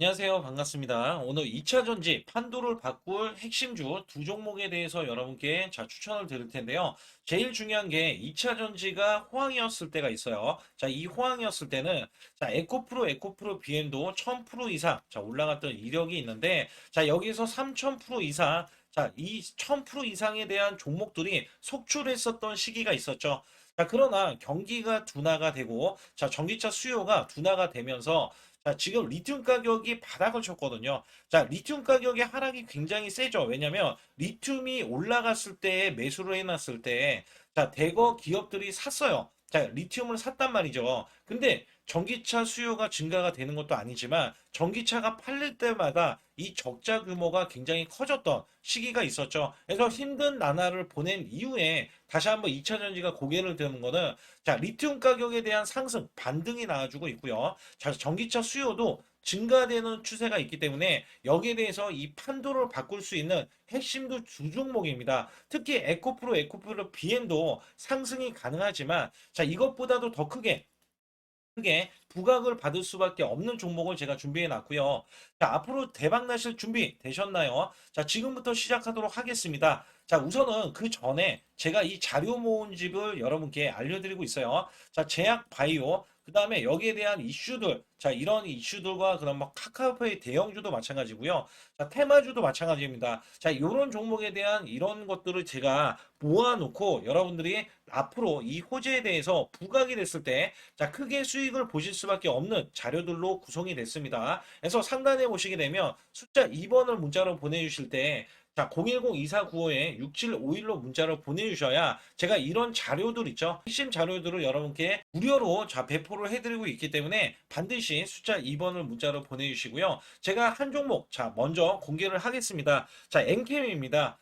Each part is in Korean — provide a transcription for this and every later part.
안녕하세요. 반갑습니다. 오늘 2차 전지 판도를 바꿀 핵심주 두 종목에 대해서 여러분께 추천을 드릴 텐데요. 제일 중요한 게 2차 전지가 호황이었을 때가 있어요. 이 호황이었을 때는 에코프로 BM도 1000% 이상 올라갔던 이력이 있는데 여기서 3000% 이상 이 1000% 이상에 대한 종목들이 속출했었던 시기가 있었죠. 그러나 경기가 둔화가 되고 전기차 수요가 둔화가 되면서 지금 리튬 가격이 바닥을 쳤거든요. 리튬 가격의 하락이 굉장히 세죠. 왜냐면 리튬이 올라갔을 때 매수를 해놨을 때 대거 기업들이 샀어요. 리튬을 샀단 말이죠. 근데 전기차 수요가 증가가 되는 것도 아니지만 전기차가 팔릴 때마다 이 적자 규모가 굉장히 커졌던 시기가 있었죠. 그래서 힘든 나날을 보낸 이후에 다시 한번 2차 전지가 고개를 드는 거는 리튬 가격에 대한 상승, 반등이 나와주고 있고요. 전기차 수요도 증가되는 추세가 있기 때문에 여기에 대해서 이 판도를 바꿀 수 있는 핵심도 두 종목입니다. 특히 에코프로 BM도 상승이 가능하지만 이것보다도 더 크게 부각을 받을 수밖에 없는 종목을 제가 준비해 놨고요. 앞으로 대박 나실 준비 되셨나요? 지금부터 시작하도록 하겠습니다. 우선은 그 전에 제가 이 자료 모음집을 여러분께 알려드리고 있어요. 제약 바이오, 그 다음에 여기에 대한 이슈들, 이런 이슈들과 그럼 뭐 카카오페이 대형주도 마찬가지고요. 테마주도 마찬가지입니다. 이런 종목에 대한 이런 것들을 제가 모아놓고 여러분들이 앞으로 이 호재에 대해서 부각이 됐을 때 크게 수익을 보실 수밖에 없는 자료들로 구성이 됐습니다. 그래서 상단에 보시게 되면 숫자 2번을 문자로 보내주실 때 010-2495-6751로 문자를 보내주셔야 제가 이런 자료들 있죠. 핵심 자료들을 여러분께 무료로 배포를 해드리고 있기 때문에 반드시 숫자 2번을 문자로 보내주시고요. 제가 한 종목 먼저 공개를 하겠습니다. 엔캠입니다.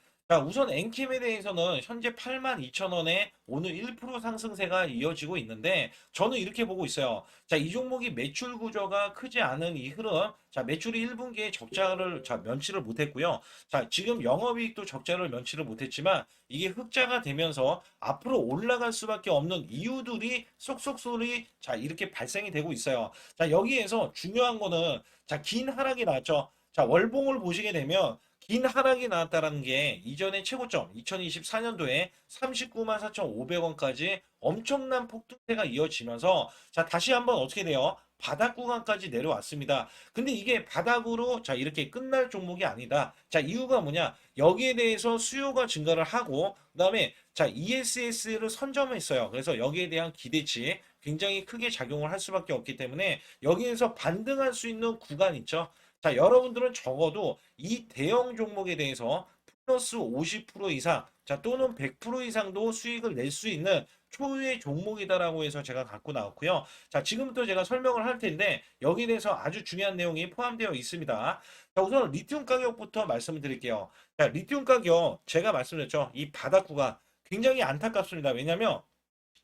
우선 엔캠에 대해서는 현재 82,000원에 오늘 1% 상승세가 이어지고 있는데 저는 이렇게 보고 있어요. 이 종목이 매출 구조가 크지 않은 이 흐름, 매출이 1분기에 적자를 면치를 못했고요. 지금 영업이익도 적자를 면치를 못했지만 이게 흑자가 되면서 앞으로 올라갈 수밖에 없는 이유들이 쏙쏙쏙이 이렇게 발생이 되고 있어요. 여기에서 중요한 거는 긴 하락이 나왔죠. 월봉을 보시게 되면 긴 하락이 나왔다는 게 이전의 최고점 2024년도에 39만 4,500원까지 엄청난 폭등세가 이어지면서 다시 한번 어떻게 돼요? 바닥 구간까지 내려왔습니다. 근데 이게 바닥으로 이렇게 끝날 종목이 아니다. 이유가 뭐냐? 여기에 대해서 수요가 증가를 하고 그다음에 ESS를 선점했어요. 그래서 여기에 대한 기대치 굉장히 크게 작용을 할 수밖에 없기 때문에 여기에서 반등할 수 있는 구간 있죠. 여러분들은 적어도 이 대형 종목에 대해서 플러스 50% 이상, 또는 100% 이상도 수익을 낼 수 있는 초유의 종목이다라고 해서 제가 갖고 나왔고요. 지금부터 제가 설명을 할 텐데 여기에 대해서 아주 중요한 내용이 포함되어 있습니다. 우선 리튬 가격부터 말씀을 드릴게요. 리튬 가격 제가 말씀드렸죠. 이 바닥 구간 굉장히 안타깝습니다. 왜냐하면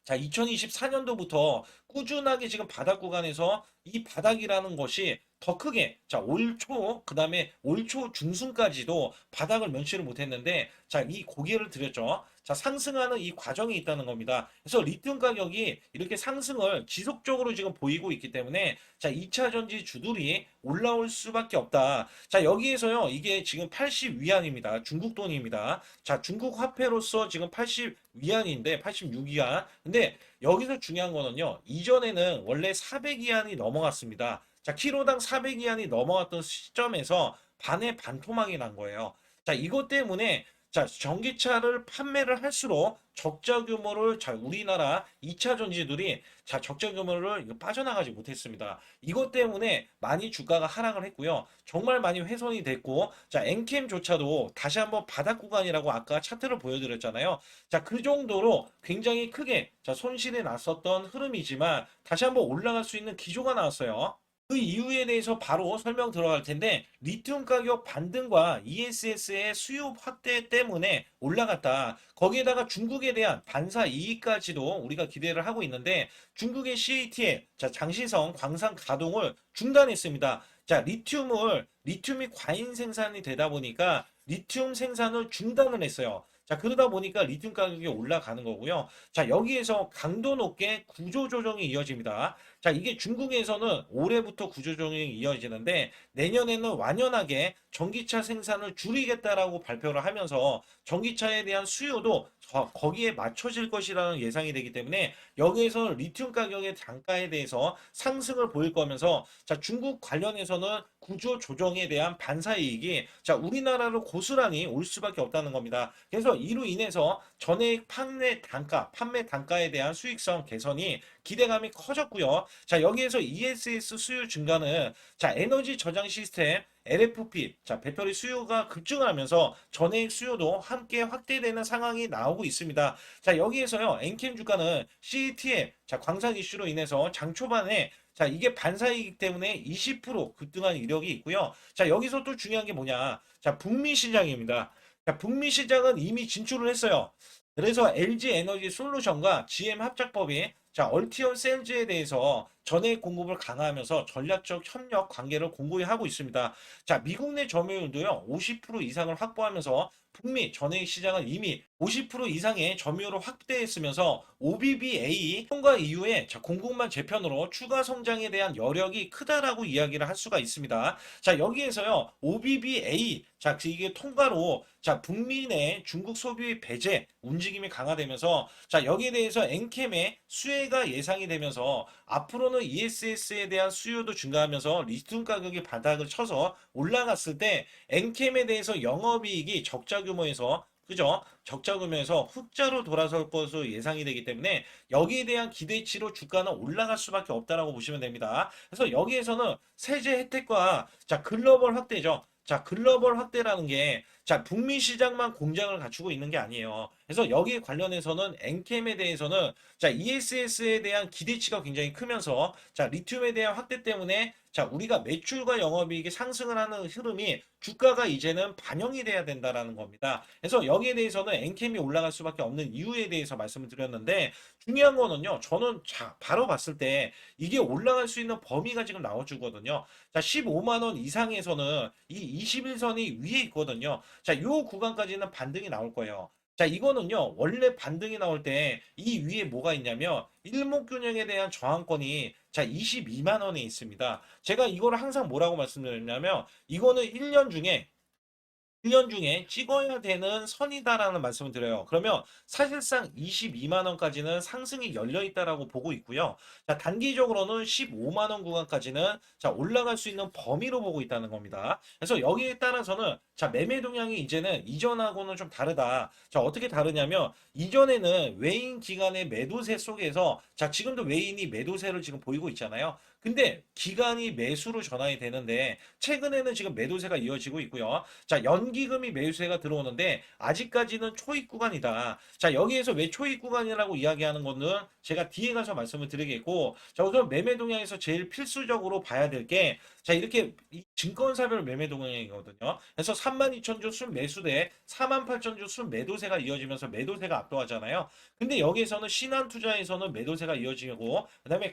2024년도부터 꾸준하게 지금 바닥 구간에서 이 바닥이라는 것이 더 크게, 올 초, 그 다음에 올 초 중순까지도 바닥을 면치를 못했는데, 이 고개를 들였죠. 상승하는 이 과정이 있다는 겁니다. 그래서 리튬 가격이 이렇게 상승을 지속적으로 지금 보이고 있기 때문에, 2차 전지 주들이 올라올 수밖에 없다. 여기에서요, 이게 지금 80 위안입니다. 중국 돈입니다. 중국 화폐로서 지금 80 위안인데, 86 위안. 근데 여기서 중요한 거는요, 이전에는 원래 400 위안이 넘어갔습니다. 키로당 400 위안이 넘어갔던 시점에서 반의 반토막이 난 거예요. 이것 때문에 전기차를 판매를 할수록 적자 규모를 우리나라 2차 전지들이 적자 규모를 빠져나가지 못했습니다. 이것 때문에 많이 주가가 하락을 했고요. 정말 많이 훼손이 됐고, 엔캠조차도 다시 한번 바닥 구간이라고 아까 차트를 보여드렸잖아요. 그 정도로 굉장히 크게 손실이 났었던 흐름이지만 다시 한번 올라갈 수 있는 기조가 나왔어요. 그 이유에 대해서 바로 설명 들어갈 텐데 리튬 가격 반등과 ESS의 수요 확대 때문에 올라갔다. 거기에다가 중국에 대한 반사 이익까지도 우리가 기대를 하고 있는데 중국의 CATL 장시성 광산 가동을 중단했습니다. 리튬이 과잉 생산이 되다 보니까 리튬 생산을 중단을 했어요. 그러다 보니까 리튬 가격이 올라가는 거고요. 여기에서 강도 높게 구조 조정이 이어집니다. 자, 이게 중국에서는 올해부터 구조조정이 이어지는데 내년에는 완연하게 전기차 생산을 줄이겠다라고 발표를 하면서 전기차에 대한 수요도 거기에 맞춰질 것이라는 예상이 되기 때문에 여기에서 리튬 가격의 단가에 대해서 상승을 보일 거면서 자, 중국 관련해서는 구조 조정에 대한 반사 이익이 자, 우리나라로 고스란히 올 수밖에 없다는 겁니다. 그래서 이로 인해서 전액 판매 단가에 대한 수익성 개선이 기대감이 커졌고요. 자, 여기에서 ESS 수요 증가는 자, 에너지 저장 시스템 LFP, 자, 배터리 수요가 급증하면서 전해액 수요도 함께 확대되는 상황이 나오고 있습니다. 자, 여기에서요, 엔캠 주가는 CATL, 자, 광산 이슈로 인해서 장 초반에 자, 이게 반사이기 때문에 20% 급등한 이력이 있고요. 자, 여기서 또 중요한 게 뭐냐? 자, 북미 시장입니다. 자, 북미 시장은 이미 진출을 했어요. 그래서 LG 에너지 솔루션과 GM 합작법이 자, 얼티엄 셀즈에 대해서 전해액 공급을 강화하면서 전략적 협력 관계를 공고히 하고 있습니다. 자, 미국 내 점유율도요, 50% 이상을 확보하면서 북미 전해액 시장은 이미 50% 이상의 점유율을 확대했으면서 OBBA 통과 이후에 자, 공급만 재편으로 추가 성장에 대한 여력이 크다라고 이야기를 할 수가 있습니다. 자, 여기에서요, OBBA, 자, 이게 통과로 자, 북미 내 중국 소비 배제 움직임이 강화되면서 자, 여기에 대해서 엔캠의 수혜가 예상이 되면서 앞으로는 ESS에 대한 수요도 증가하면서 리튬 가격이 바닥을 쳐서 올라갔을 때 엔캠에 대해서 영업이익이 적자 규모에서 그죠? 적자 규모에서 흑자로 돌아설 것으로 예상이 되기 때문에 여기에 대한 기대치로 주가는 올라갈 수밖에 없다라고 보시면 됩니다. 그래서 여기에서는 세제 혜택과 자, 글로벌 확대죠. 자, 글로벌 확대라는 게 자, 북미 시장만 공장을 갖추고 있는 게 아니에요. 그래서 여기에 관련해서는 엔캠에 대해서는 자, ESS에 대한 기대치가 굉장히 크면서 자, 리튬에 대한 확대 때문에 자, 우리가 매출과 영업이익이 상승을 하는 흐름이 주가가 이제는 반영이 돼야 된다라는 겁니다. 그래서 여기에 대해서는 엔캠이 올라갈 수밖에 없는 이유에 대해서 말씀을 드렸는데 중요한 거는요. 저는 자, 바로 봤을 때 이게 올라갈 수 있는 범위가 지금 나와주거든요. 자, 15만 원 이상에서는 이 21선이 위에 있거든요. 자, 요 구간까지는 반등이 나올 거예요. 자, 이거는요, 원래 반등이 나올 때 이 위에 뭐가 있냐면, 일목균형에 대한 저항권이 자, 22만 원에 있습니다. 제가 이거를 항상 뭐라고 말씀드렸냐면, 이거는 1년 중에 찍어야 되는 선이다라는 말씀을 드려요. 그러면 사실상 22만 원까지는 상승이 열려 있다라고 보고 있고요. 자, 단기적으로는 15만 원 구간까지는 자, 올라갈 수 있는 범위로 보고 있다는 겁니다. 그래서 여기에 따라서는 자, 매매 동향이 이제는 이전하고는 좀 다르다. 자, 어떻게 다르냐면 이전에는 외인 기간의 매도세 속에서 자, 지금도 외인이 매도세를 지금 보이고 있잖아요. 근데 기간이 매수로 전환이 되는데 최근에는 지금 매도세가 이어지고 있고요. 자, 연기금이 매수세가 들어오는데 아직까지는 초입 구간이다. 자, 여기에서 왜 초입 구간이라고 이야기하는 거는 제가 뒤에 가서 말씀을 드리겠고, 자, 우선 매매 동향에서 제일 필수적으로 봐야 될 게, 자, 이렇게 증권사별 매매 동향이거든요. 그래서 32,000주 순 매수대, 48,000주 순 매도세가 이어지면서 매도세가 압도하잖아요. 근데 여기에서는 신한투자에서는 매도세가 이어지고, 그다음에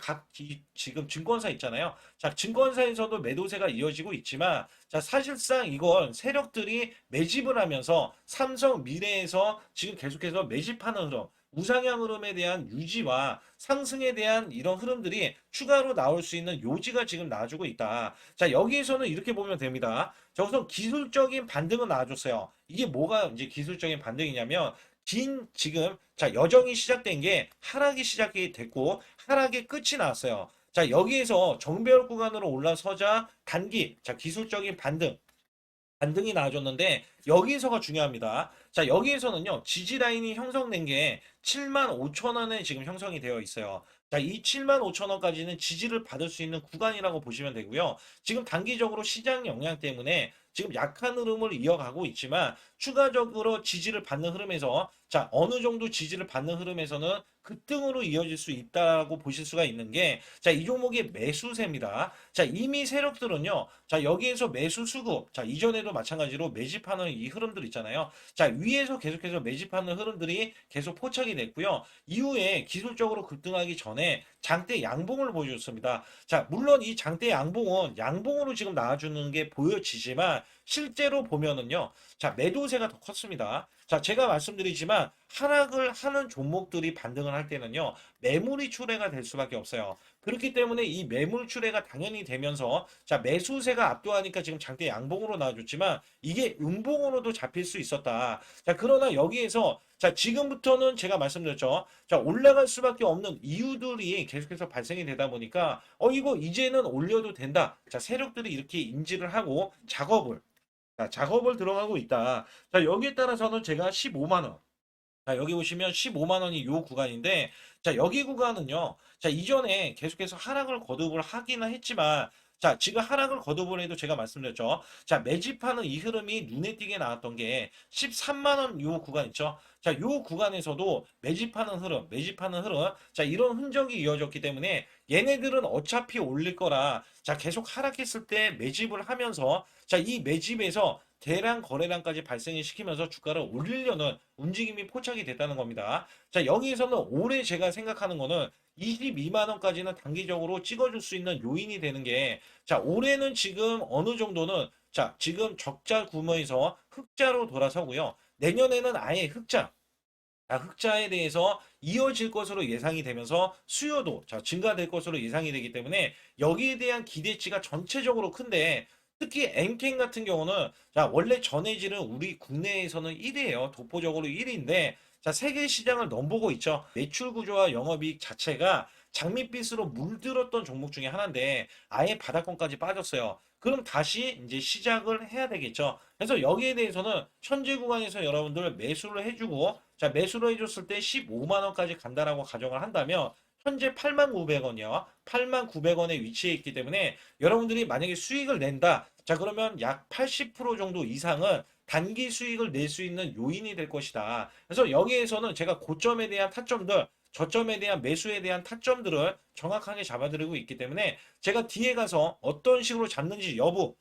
지금 증권사 있잖아요. 자, 증권사에서도 매도세가 이어지고 있지만, 자, 사실상 이건 세력들이 매집을 하면서 삼성, 미래에서 지금 계속해서 매집하는 흐름, 우상향 흐름에 대한 유지와 상승에 대한 이런 흐름들이 추가로 나올 수 있는 요지가 지금 나와주고 있다. 자, 여기에서는 이렇게 보면 됩니다. 자, 우선 기술적인 반등은 나와줬어요. 이게 뭐가 이제 기술적인 반등이냐면, 지금, 자, 여정이 시작된 게 하락이 시작이 됐고, 하락의 끝이 나왔어요. 자, 여기에서 정배열 구간으로 올라서자 자, 기술적인 반등이 나와줬는데 여기서가 중요합니다. 자, 여기에서는요, 지지 라인이 형성된 게 7만 5천 원에 지금 형성이 되어 있어요. 자, 이 7만 5천 원까지는 지지를 받을 수 있는 구간이라고 보시면 되고요. 지금 단기적으로 시장 영향 때문에 지금 약한 흐름을 이어가고 있지만 추가적으로 지지를 받는 흐름에서 자, 어느 정도 지지를 받는 흐름에서는 급등으로 이어질 수 있다고 보실 수가 있는 게 자, 이 종목의 매수세입니다. 자, 이미 세력들은요. 자, 여기에서 매수 수급. 자, 이전에도 마찬가지로 매집하는 이 흐름들 있잖아요. 자, 위에서 계속해서 매집하는 흐름들이 계속 포착이 됐고요. 이후에 기술적으로 급등하기 전에 장대 양봉을 보여줬습니다. 자, 물론 이 장대 양봉은 양봉으로 지금 나와주는 게 보여지지만 실제로 보면은요. 자, 매도세가 더 컸습니다. 자, 제가 말씀드리지만 하락을 하는 종목들이 반등을 할 때는요. 매물이 출회가 될 수밖에 없어요. 그렇기 때문에 이 매물출회가 당연히 되면서 자, 매수세가 압도하니까 지금 장대 양봉으로 나와줬지만 이게 음봉으로도 잡힐 수 있었다. 자, 그러나 여기에서 자, 지금부터는 제가 말씀드렸죠. 자, 올라갈 수밖에 없는 이유들이 계속해서 발생이 되다 보니까 이거 이제는 올려도 된다. 자, 세력들이 이렇게 인지를 하고 작업을 들어가고 있다. 자, 여기에 따라서는 제가 15만 원. 자, 여기 보시면 15만 원이 요 구간인데, 자, 여기 구간은요, 자, 이전에 계속해서 하락을 거듭을 하기는 했지만, 자, 지금 하락을 거듭을 해도 제가 말씀드렸죠. 자, 매집하는 이 흐름이 눈에 띄게 나왔던 게 13만 원 요 구간 있죠. 자, 요 구간에서도 매집하는 흐름, 자, 이런 흔적이 이어졌기 때문에 얘네들은 어차피 올릴 거라, 자, 계속 하락했을 때 매집을 하면서, 자, 이 매집에서 대량 거래량까지 발생을 시키면서 주가를 올리려는 움직임이 포착이 됐다는 겁니다. 자, 여기에서는 올해 제가 생각하는 거는 22만 원까지는 단기적으로 찍어줄 수 있는 요인이 되는 게, 자, 올해는 지금 어느 정도는, 자, 지금 적자 구멍에서 흑자로 돌아서고요. 내년에는 아예 흑자에 대해서 이어질 것으로 예상이 되면서 수요도 자, 증가될 것으로 예상이 되기 때문에 여기에 대한 기대치가 전체적으로 큰데 특히 엔캔 같은 경우는 자, 원래 전해질은 우리 국내에서는 1위예요. 독보적으로 1위인데 자, 세계 시장을 넘보고 있죠. 매출 구조와 영업이익 자체가 장밋빛으로 물들었던 종목 중에 하나인데 아예 바닥권까지 빠졌어요. 그럼 다시 이제 시작을 해야 되겠죠. 그래서 여기에 대해서는 현재 구간에서 여러분들 매수를 해주고 자, 매수를 해줬을 때 15만 원까지 간다라고 가정을 한다면 현재 8만 900원이요. 8만 900원에 위치해 있기 때문에 여러분들이 만약에 수익을 낸다. 자, 그러면 약 80% 정도 이상은 단기 수익을 낼 수 있는 요인이 될 것이다. 그래서 여기에서는 제가 고점에 대한 타점들, 저점에 대한 매수에 대한 타점들을 정확하게 잡아드리고 있기 때문에 제가 뒤에 가서 어떤 식으로 잡는지 여부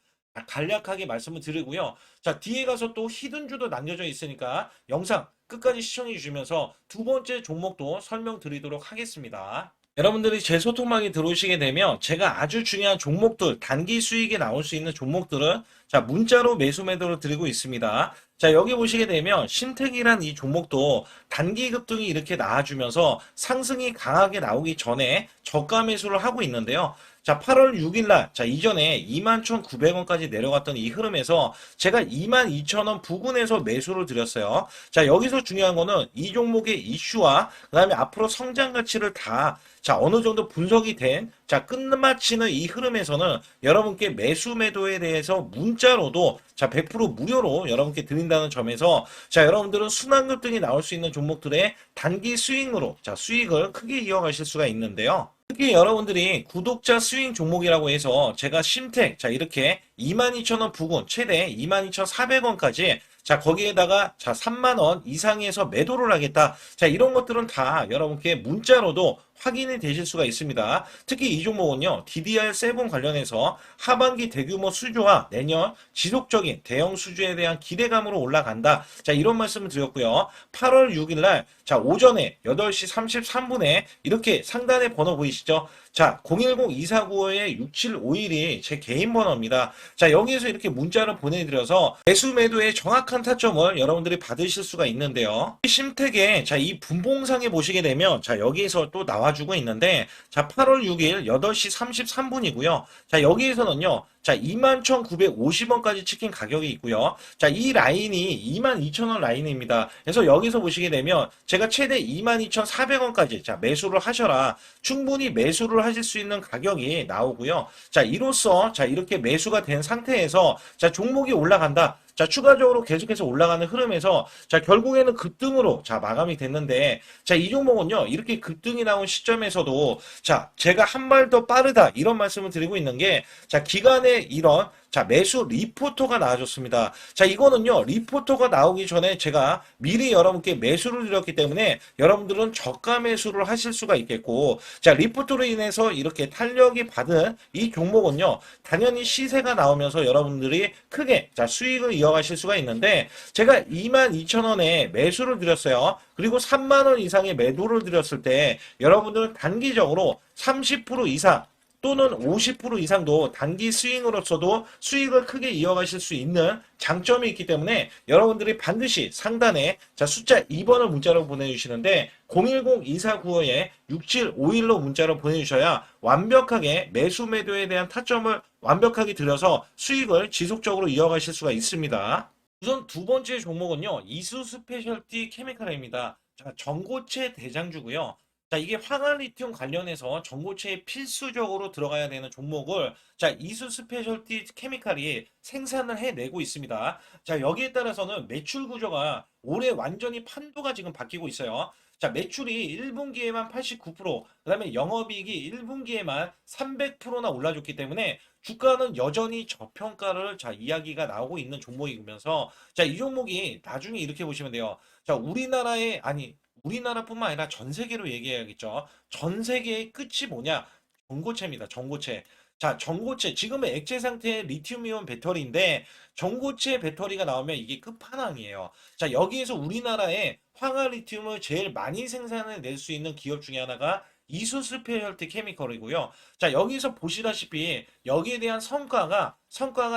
간략하게 말씀을 드리고요. 자, 뒤에 가서 또 히든주도 남겨져 있으니까 영상 끝까지 시청해 주시면서 두 번째 종목도 설명드리도록 하겠습니다. 여러분들이 제 소통방에 들어오시게 되면 제가 아주 중요한 종목들, 단기 수익이 나올 수 있는 종목들은 자, 문자로 매수 매도를 드리고 있습니다. 자, 여기 보시게 되면 신택이란 이 종목도 단기 급등이 이렇게 나와주면서 상승이 강하게 나오기 전에 저가 매수를 하고 있는데요. 자, 8월 6일 날, 자, 이전에 21,900원까지 내려갔던 이 흐름에서 제가 22,000원 부근에서 매수를 드렸어요. 자, 여기서 중요한 거는 이 종목의 이슈와 그다음에 앞으로 성장 가치를 다 자, 어느 정도 분석이 된, 자, 끝마치는 이 흐름에서는 여러분께 매수 매도에 대해서 문자로도 자, 100% 무료로 여러분께 드린다는 점에서 자, 여러분들은 순환급등이 나올 수 있는 종목들의 단기 스윙으로 자, 수익을 크게 이어가실 수가 있는데요. 특히 여러분들이 구독자 스윙 종목이라고 해서 제가 심택 자, 이렇게 22,000원 부근 최대 22,400원까지 자, 거기에다가 자, 3만 원 이상에서 매도를 하겠다. 자, 이런 것들은 다 여러분께 문자로도 확인이 되실 수가 있습니다. 특히 이 종목은요, DDR7 관련해서 하반기 대규모 수주와 내년 지속적인 대형 수주에 대한 기대감으로 올라간다. 자, 이런 말씀을 드렸고요. 8월 6일 날, 자, 오전에 8시 33분에 이렇게 상단에 번호 보이시죠? 자, 010-2495-6751이 제 개인 번호입니다. 자, 여기에서 이렇게 문자를 보내드려서 매수 매도의 정확한 타점을 여러분들이 받으실 수가 있는데요. 심택에 자, 이 분봉상에 보시게 되면 자, 여기에서 또 나와주고 있는데 자, 8월 6일 8시 33분이고요. 자, 여기에서는요. 자, 21,950원까지 찍힌 가격이 있고요. 자, 이 라인이 22,000원 라인입니다. 그래서 여기서 보시게 되면 제가 최대 22,400원까지 자, 매수를 하셔라. 충분히 매수를 하실 수 있는 가격이 나오고요. 자, 이로써 자, 이렇게 매수가 된 상태에서 자, 종목이 올라간다. 자, 추가적으로 계속해서 올라가는 흐름에서 자, 결국에는 급등으로 자, 마감이 됐는데 자, 이 종목은요. 이렇게 급등이 나온 시점에서도 자, 제가 한 발 더 빠르다 이런 말씀을 드리고 있는 게 자, 기간에 이런 자, 매수 리포터가 나와줬습니다. 자, 이거는요, 리포터가 나오기 전에 제가 미리 여러분께 매수를 드렸기 때문에 여러분들은 저가 매수를 하실 수가 있겠고, 자, 리포터로 인해서 이렇게 탄력이 받은 이 종목은요, 당연히 시세가 나오면서 여러분들이 크게 자, 수익을 이어가실 수가 있는데, 제가 22,000원에 매수를 드렸어요. 그리고 3만원 이상의 매도를 드렸을 때, 여러분들은 단기적으로 30% 이상 또는 50% 이상도 단기 스윙으로서도 수익을 크게 이어가실 수 있는 장점이 있기 때문에 여러분들이 반드시 상단에 자 숫자 2번을 문자로 보내주시는데 010-2495-6751로 문자로 보내주셔야 완벽하게 매수 매도에 대한 타점을 완벽하게 들여서 수익을 지속적으로 이어가실 수가 있습니다. 우선 두 번째 종목은요. 이수 스페셜티 케미칼입니다. 자, 전고체 대장주고요. 자, 이게 황화리튬 관련해서 전고체에 필수적으로 들어가야 되는 종목을 자, 이수 스페셜티 케미칼이 생산을 해내고 있습니다. 자, 여기에 따라서는 매출 구조가 올해 완전히 판도가 지금 바뀌고 있어요. 자, 매출이 1분기에만 89%, 그다음에 영업이익이 1분기에만 300%나 올라줬기 때문에 주가는 여전히 저평가를 자 이야기가 나오고 있는 종목이면서 자 이 종목이 나중에 이렇게 보시면 돼요. 자 우리나라의 아니 우리나라뿐만 아니라 전 세계로 얘기해야겠죠. 전 세계의 끝이 뭐냐? 전고체입니다. 전고체. 자, 전고체. 지금은 액체 상태의 리튬이온 배터리인데 전고체 배터리가 나오면 이게 끝판왕이에요. 자, 여기에서 우리나라에 황화 리튬을 제일 많이 생산해 낼 수 있는 기업 중에 하나가 이수스페셜티 케미컬이고요. 자, 여기서 보시다시피 여기에 대한 성과가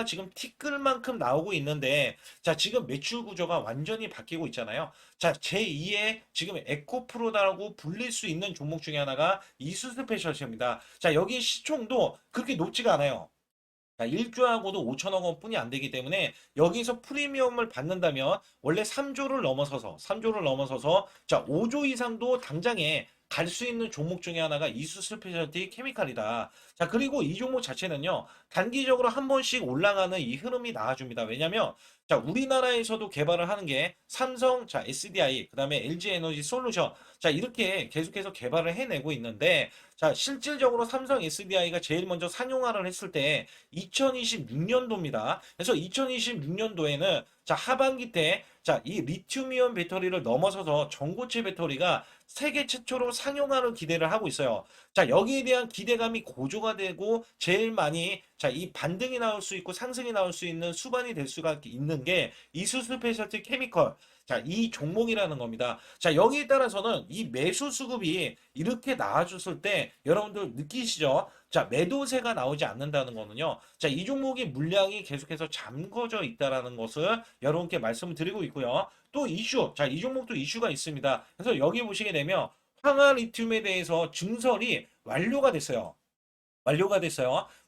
지금 티끌만큼 나오고 있는데 자, 지금 매출 구조가 완전히 바뀌고 있잖아요. 자, 제2의 지금 에코프로다라고 불릴 수 있는 종목 중에 하나가 이수스페셜티입니다. 자, 여기 시총도 그렇게 높지가 않아요. 자, 1조하고도 5천억 원뿐이 안 되기 때문에 여기서 프리미엄을 받는다면 원래 3조를 넘어서서 자, 5조 이상도 당장에 갈 수 있는 종목 중에 하나가 이수 스페셜티 케미칼이다. 자, 그리고 이 종목 자체는요. 단기적으로 한 번씩 올라가는 이 흐름이 나와줍니다. 왜냐면 자, 우리나라에서도 개발을 하는 게 삼성, 자, SDI, 그다음에 LG 에너지 솔루션. 자, 이렇게 계속해서 개발을 해내고 있는데 자, 실질적으로 삼성 SDI가 제일 먼저 상용화를 했을 때 2026년도입니다. 그래서 2026년도에는 자, 하반기 때 자, 이 리튬이온 배터리를 넘어서서 전고체 배터리가 세계 최초로 상용화를 기대를 하고 있어요. 자, 여기에 대한 기대감이 고조가 되고 제일 많이 자, 이 반등이 나올 수 있고 상승이 나올 수 있는 수반이 될 수가 있는 게 이수 스페셜티 케미컬. 자, 이 종목이라는 겁니다. 자, 여기에 따라서는 이 매수 수급이 이렇게 나와줬을 때 여러분들 느끼시죠? 자, 매도세가 나오지 않는다는 거는요. 자, 이 종목의 물량이 계속해서 잠궈져 있다라는 것을 여러분께 말씀을 드리고 있고요. 또 이슈, 자, 이 종목도 이슈가 있습니다. 그래서 여기 보시게 되면 황화 리튬에 대해서 증설이 완료가 됐어요.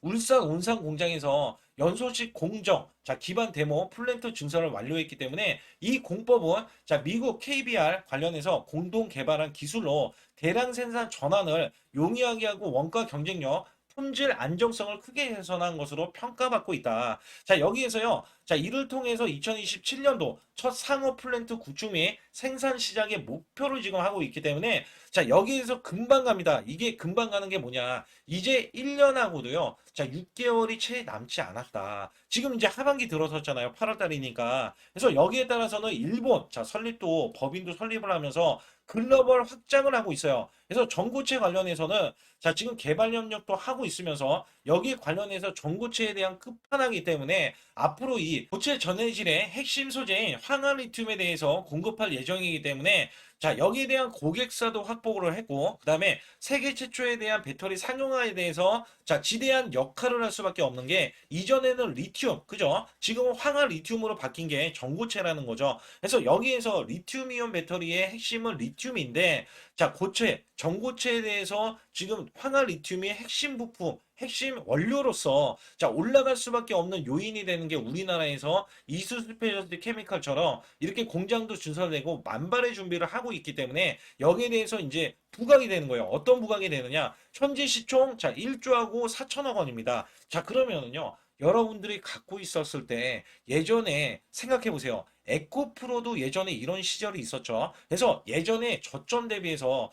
울산 온산 공장에서 연소식 공정, 자, 기반 데모 플랜트 증설을 완료했기 때문에 이 공법은 자, 미국 KBR 관련해서 공동 개발한 기술로 대량 생산 전환을 용이하게 하고 원가 경쟁력, 품질 안정성을 크게 개선한 것으로 평가받고 있다. 자, 여기에서요. 자, 이를 통해서 2027년도 첫 상업 플랜트 구축 및 생산 시작의 목표를 지금 하고 있기 때문에 자, 여기에서 금방 갑니다. 이게 금방 가는 게 뭐냐? 이제 1년하고도요. 자, 6개월이 채 남지 않았다. 지금 이제 하반기 들어섰잖아요. 8월 달이니까. 그래서 여기에 따라서는 일본, 자, 설립도 법인도 설립을 하면서 글로벌 확장을 하고 있어요. 그래서 전고체 관련해서는 자, 지금 개발 협력도 하고 있으면서 여기에 관련해서 전고체에 대한 끝판왕이기 때문에 앞으로 이 고체 전해질의 핵심 소재인 황화리튬에 대해서 공급할 예정이기 때문에 자, 여기에 대한 고객사도 확보를 했고, 그 다음에 세계 최초에 대한 배터리 상용화에 대해서 자, 지대한 역할을 할 수밖에 없는 게 이전에는 리튬, 그죠? 지금은 황화 리튬으로 바뀐 게 전고체라는 거죠. 그래서 여기에서 리튬이온 배터리의 핵심은 리튬인데, 자, 전고체에 대해서 지금 황화 리튬이 핵심 부품, 핵심 원료로서 자 올라갈 수밖에 없는 요인이 되는 게 우리나라에서 이수 스페셜티 케미칼처럼 이렇게 공장도 준설되고 만발의 준비를 하고 있기 때문에 여기에 대해서 이제 부각이 되는 거예요. 어떤 부각이 되느냐? 현재 시총 자 1조하고 4천억 원입니다. 자 그러면은요. 여러분들이 갖고 있었을 때 예전에 생각해 보세요. 에코프로도 예전에 이런 시절이 있었죠. 그래서 예전에 저점 대비해서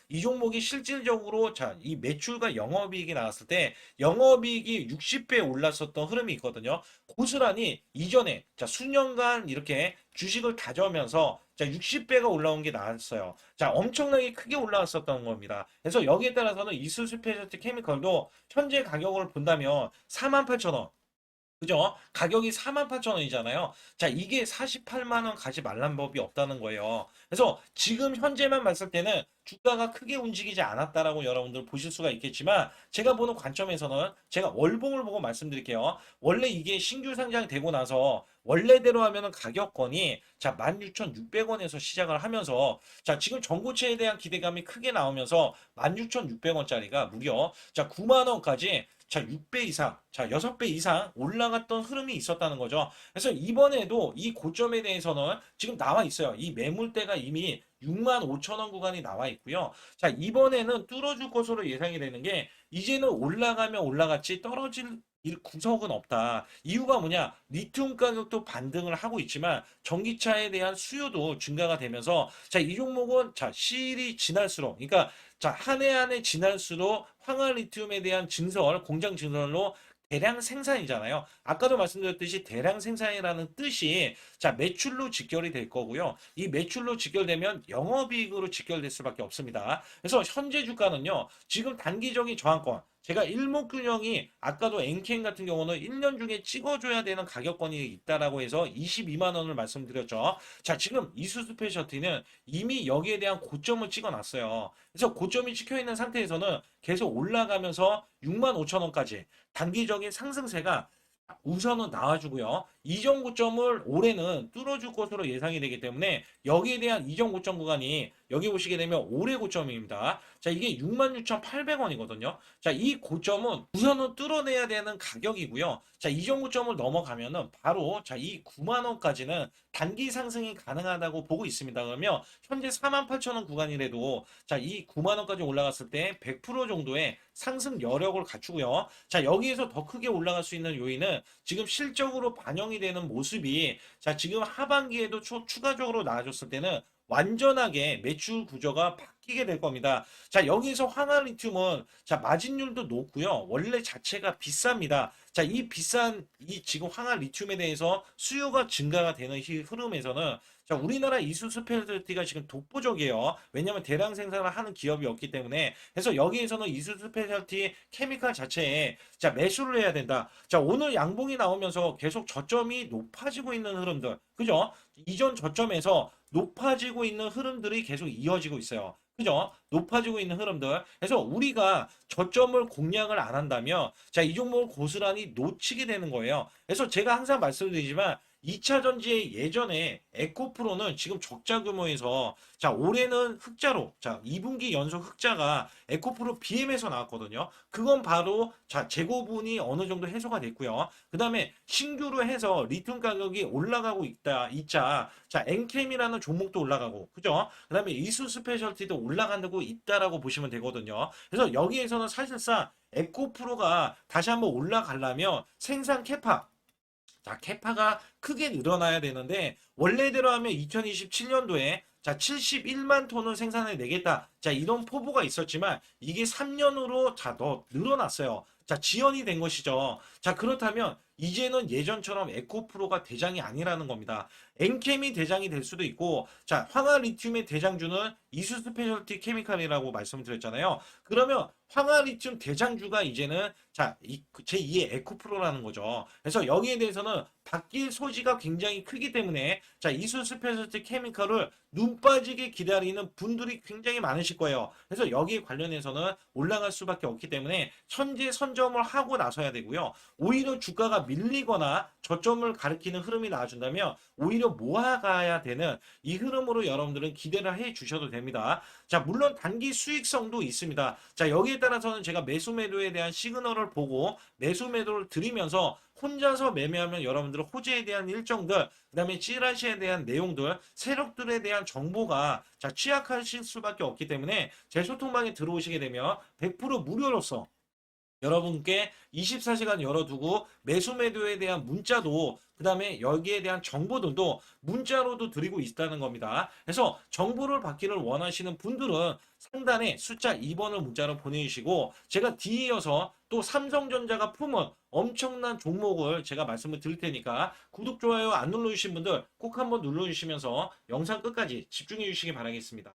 이 종목이 실질적으로 자, 이 매출과 영업이익이 나왔을 때 영업이익이 60배 올랐었던 흐름이 있거든요. 고스란히 이전에 자, 수년간 이렇게 주식을 다져면서 자, 60배가 올라온 게 나왔어요. 자, 엄청나게 크게 올라왔었던 겁니다. 그래서 여기에 따라서는 이수 스페셜티 케미컬도 현재 가격을 본다면 48,000원 그죠? 가격이 48,000원이잖아요. 자, 이게 48만 원 가지 말란 법이 없다는 거예요. 그래서 지금 현재만 봤을 때는 주가가 크게 움직이지 않았다라고 여러분들 보실 수가 있겠지만 제가 보는 관점에서는 제가 월봉을 보고 말씀드릴게요. 원래 이게 신규 상장되고 나서 원래대로 하면은 가격권이 자 16,600원에서 시작을 하면서 자 지금 전고체에 대한 기대감이 크게 나오면서 16,600원짜리가 무려 자 9만 원까지 자, 6배 이상, 자, 6배 이상 올라갔던 흐름이 있었다는 거죠. 그래서 이번에도 이 고점에 대해서는 지금 나와 있어요. 이 매물대가 이미 6만 5천 원 구간이 나와 있고요. 자, 이번에는 뚫어줄 것으로 예상이 되는 게 이제는 올라가면 올라갔지 떨어질 구석은 없다. 이유가 뭐냐? 리튬 가격도 반등을 하고 있지만 전기차에 대한 수요도 증가가 되면서 자, 이 종목은 자, 시일이 지날수록 그러니까 자, 한 해 한 해 지날수록 황화리튬에 대한 증설, 공장 증설로 대량 생산이잖아요. 아까도 말씀드렸듯이 대량 생산이라는 뜻이 자, 매출로 직결이 될 거고요. 이 매출로 직결되면 영업이익으로 직결될 수밖에 없습니다. 그래서 현재 주가는요. 지금 단기적인 저항권 제가 일목균형이 아까도 엔캠 같은 경우는 1년 중에 찍어줘야 되는 가격권이 있다라고 해서 22만 원을 말씀드렸죠. 자, 지금 이수스 페셜티는 이미 여기에 대한 고점을 찍어놨어요. 그래서 고점이 찍혀 있는 상태에서는 계속 올라가면서 6만 5천 원까지 단기적인 상승세가 우선은 나와주고요. 이전 고점을 올해는 뚫어줄 것으로 예상이 되기 때문에 여기에 대한 이전 고점 구간이 여기 보시게 되면 올해 고점입니다. 자, 이게 66,800원이거든요. 자, 이 고점은 우선은 뚫어내야 되는 가격이고요. 자, 이전 고점을 넘어가면은 바로 자, 이 9만 원까지는 단기 상승이 가능하다고 보고 있습니다. 그러면 현재 48,000원 구간이라도 자, 이 9만 원까지 올라갔을 때 100% 정도의 상승 여력을 갖추고요. 자, 여기에서 더 크게 올라갈 수 있는 요인은 지금 실적으로 반영이 되는 모습이 자, 지금 하반기에도 추가적으로 나아졌을 때는 완전하게 매출 구조가 바뀌게 될 겁니다. 자, 여기서 황화리튬은 자, 마진율도 높고요. 원래 자체가 비쌉니다. 자, 이 비싼 이 지금 황화리튬에 대해서 수요가 증가가 되는 흐름에서는 자, 우리나라 이수스 페셜티가 지금 독보적이에요. 왜냐하면 대량 생산을 하는 기업이 없기 때문에. 그래서 여기에서는 이수스 페셜티 케미칼 자체에 자, 매수를 해야 된다. 자, 오늘 양봉이 나오면서 계속 저점이 높아지고 있는 흐름들. 그죠? 이전 저점에서 높아지고 있는 흐름들이 계속 이어지고 있어요. 그죠? 높아지고 있는 흐름들. 그래서 우리가 저점을 공략을 안 한다면, 자, 이 종목을 고스란히 놓치게 되는 거예요. 그래서 제가 항상 말씀드리지만, 2차 전지의 예전에 에코프로는 지금 적자 규모에서 자 올해는 흑자로 자 2분기 연속 흑자가 에코프로 BM에서 나왔거든요. 그건 바로 자 재고분이 어느 정도 해소가 됐고요. 그 다음에 신규로 해서 리튬 가격이 올라가고 있자 자 엔캠이라는 종목도 올라가고 그죠? 그 다음에 이수 스페셜티도 올라간다고 있다라고 보시면 되거든요. 그래서 여기에서는 사실상 에코프로가 다시 한번 올라가려면 생산 캐파 자, 캐파가 크게 늘어나야 되는데 원래대로 하면 2027년도에 자, 71만 톤을 생산해 내겠다. 자, 이런 포부가 있었지만 이게 3년으로 자, 더 늘어났어요. 자, 지연이 된 것이죠. 자, 그렇다면 이제는 예전처럼 에코프로가 대장이 아니라는 겁니다. 엔캠이 대장이 될 수도 있고, 자, 황화리튬의 대장주는 이수 스페셜티 케미칼이라고 말씀드렸잖아요. 그러면 황화리튬 대장주가 이제는 자, 제2의 에코프로라는 거죠. 그래서 여기에 대해서는 바뀔 소지가 굉장히 크기 때문에 자, 이수 스페셜티 케미칼을 눈 빠지게 기다리는 분들이 굉장히 많으실 거예요. 그래서 여기에 관련해서는 올라갈 수밖에 없기 때문에 현재 선점을 하고 나서야 되고요. 오히려 주가가 밀리거나 저점을 가리키는 흐름이 나와준다면 오히려 모아가야 되는 이 흐름으로 여러분들은 기대를 해 주셔도 됩니다. 자, 물론 단기 수익성도 있습니다. 자, 여기에 따라서는 제가 매수 매도에 대한 시그널을 보고 매수 매도를 드리면서 혼자서 매매하면 여러분들은 호재에 대한 일정들, 그 다음에 찌라시에 대한 내용들, 세력들에 대한 정보가 자, 취약하실 수밖에 없기 때문에 제 소통방에 들어오시게 되면 100% 무료로서 여러분께 24시간 열어두고 매수 매도에 대한 문자도 그 다음에 여기에 대한 정보들도 문자로도 드리고 있다는 겁니다. 그래서 정보를 받기를 원하시는 분들은 상단에 숫자 2번을 문자로 보내주시고 제가 뒤이어서 또 삼성전자가 품은 엄청난 종목을 제가 말씀을 드릴 테니까 구독, 좋아요 안 눌러주신 분들 꼭 한번 눌러주시면서 영상 끝까지 집중해 주시기 바라겠습니다.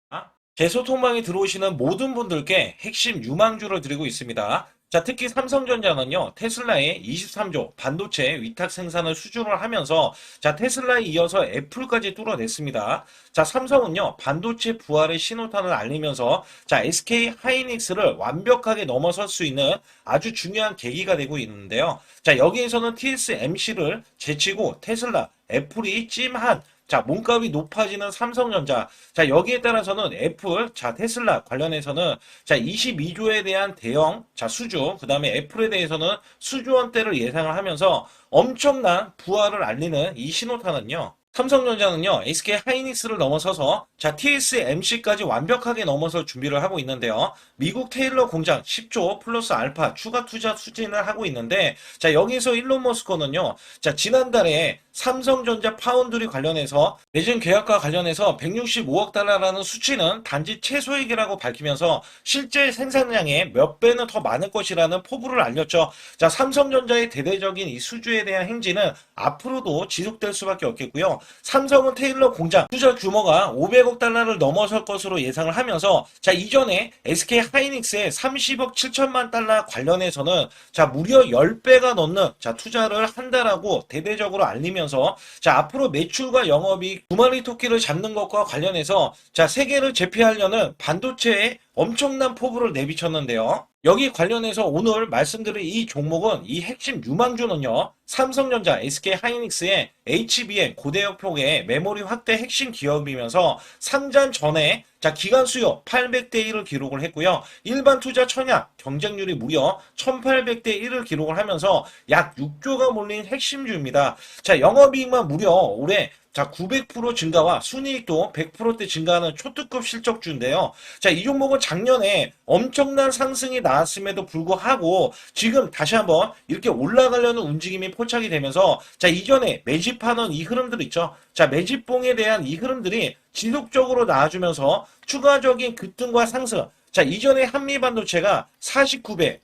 제 소통방에 들어오시는 모든 분들께 핵심 유망주를 드리고 있습니다. 자, 특히 삼성전자는요, 테슬라의 23조 반도체 위탁 생산을 수주를 하면서, 자, 테슬라에 이어서 애플까지 뚫어냈습니다. 자, 삼성은요, 반도체 부활의 신호탄을 알리면서, 자, SK 하이닉스를 완벽하게 넘어설 수 있는 아주 중요한 계기가 되고 있는데요. 자, 여기에서는 TSMC를 제치고 테슬라, 애플이 찜한 자, 몸값이 높아지는 삼성전자. 자, 여기에 따라서는 애플, 자, 테슬라 관련해서는 자, 22조에 대한 대형, 자, 수주, 그 다음에 애플에 대해서는 수조 원대를 예상을 하면서 엄청난 부활을 알리는 이 신호탄은요. 삼성전자는요, SK 하이닉스를 넘어서서 자, TSMC까지 완벽하게 넘어설 준비를 하고 있는데요. 미국 테일러 공장 10조 플러스 알파 추가 투자 추진을 하고 있는데, 자, 여기서 일론 머스크는요, 자, 지난달에 삼성전자 파운드리 관련해서 매진 계약과 관련해서 165억 달러라는 수치는 단지 최소액이라고 밝히면서 실제 생산량의 몇 배는 더 많을 것이라는 포부를 알렸죠. 자, 삼성전자의 대대적인 이 수주에 대한 행진은 앞으로도 지속될 수밖에 없겠고요. 삼성은 테일러 공장 투자 규모가 500억 달러를 넘어설 것으로 예상을 하면서 자, 이전에 SK 하이닉스의 30억 7천만 달러 관련해서는 자, 무려 10배가 넘는 자, 투자를 한다라고 대대적으로 알리면서 자, 앞으로 매출과 영업이익 두 마리 토끼를 잡는 것과 관련해서 자, 세계를 제패하려는 반도체에 엄청난 포부를 내비쳤는데요. 여기 관련해서 오늘 말씀드릴 이 종목은 이 핵심 유망주는요. 삼성전자, SK 하이닉스의 HBM 고대역폭의 메모리 확대 핵심 기업이면서 상장 전에 자, 기간 수요 800대 1을 기록을 했고요. 일반 투자 청약 경쟁률이 무려 1800대 1을 기록을 하면서 약 6조가 몰린 핵심주입니다. 자, 영업이익만 무려 올해 자, 900% 증가와 순이익도 100%대 증가하는 초특급 실적주인데요. 자, 이 종목은 작년에 엄청난 상승이 나왔음에도 불구하고 지금 다시 한번 이렇게 올라가려는 움직임이 포착이 되면서 자, 이전에 매집하는 이 흐름들 있죠. 자, 매집봉에 대한 이 흐름들이 지속적으로 나와주면서 추가적인 급등과 상승. 자, 이전에 한미반도체가 49배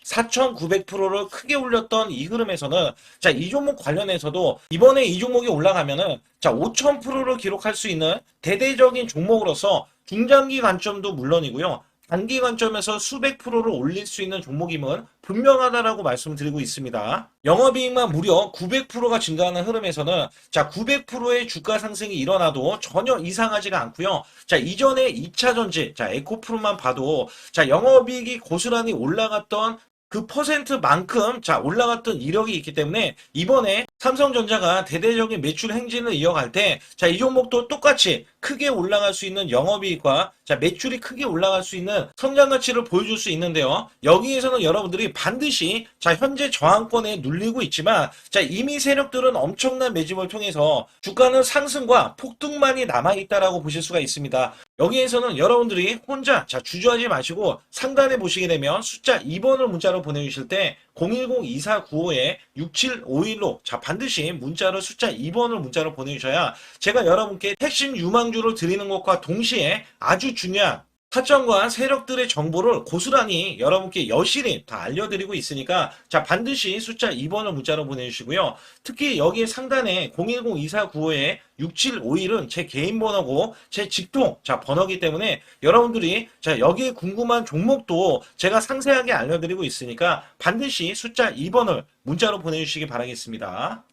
4,900%를 크게 올렸던 이 흐름에서는 자, 이 종목 관련해서도 이번에 이 종목이 올라가면은 자, 5,000%를 기록할 수 있는 대대적인 종목으로서 중장기 관점도 물론이고요. 단기 관점에서 수백 프로를 올릴 수 있는 종목임은 분명하다라고 말씀드리고 있습니다. 영업이익만 무려 900%가 증가하는 흐름에서는 자, 900%의 주가 상승이 일어나도 전혀 이상하지가 않고요. 자, 이전에 2차 전지, 자, 에코프로만 봐도 자, 영업이익이 고스란히 올라갔던 그 퍼센트만큼 자, 올라갔던 이력이 있기 때문에 이번에 삼성전자가 대대적인 매출 행진을 이어갈 때 자, 이 종목도 똑같이 크게 올라갈 수 있는 영업이익과 자, 매출이 크게 올라갈 수 있는 성장 가치를 보여줄 수 있는데요. 여기에서는 여러분들이 반드시 자, 현재 저항권에 눌리고 있지만 자, 이미 세력들은 엄청난 매집을 통해서 주가는 상승과 폭등만이 남아있다라고 보실 수가 있습니다. 여기에서는 여러분들이 혼자 자, 주저하지 마시고 상단에 보시게 되면 숫자 2번을 문자로 보내주실 때 010-2495-6751로 자, 반드시 문자를 숫자 2번을 문자로 보내주셔야 제가 여러분께 핵심 유망주를 드리는 것과 동시에 아주 중요한 사정과 세력들의 정보를 고스란히 여러분께 여실히 다 알려드리고 있으니까 자, 반드시 숫자 2번을 문자로 보내주시고요. 특히 여기 상단에 010-2495-6751은 제 개인 번호고 제 직통 자, 번호기 때문에 여러분들이 자, 여기에 궁금한 종목도 제가 상세하게 알려드리고 있으니까 반드시 숫자 2번을 문자로 보내주시기 바라겠습니다.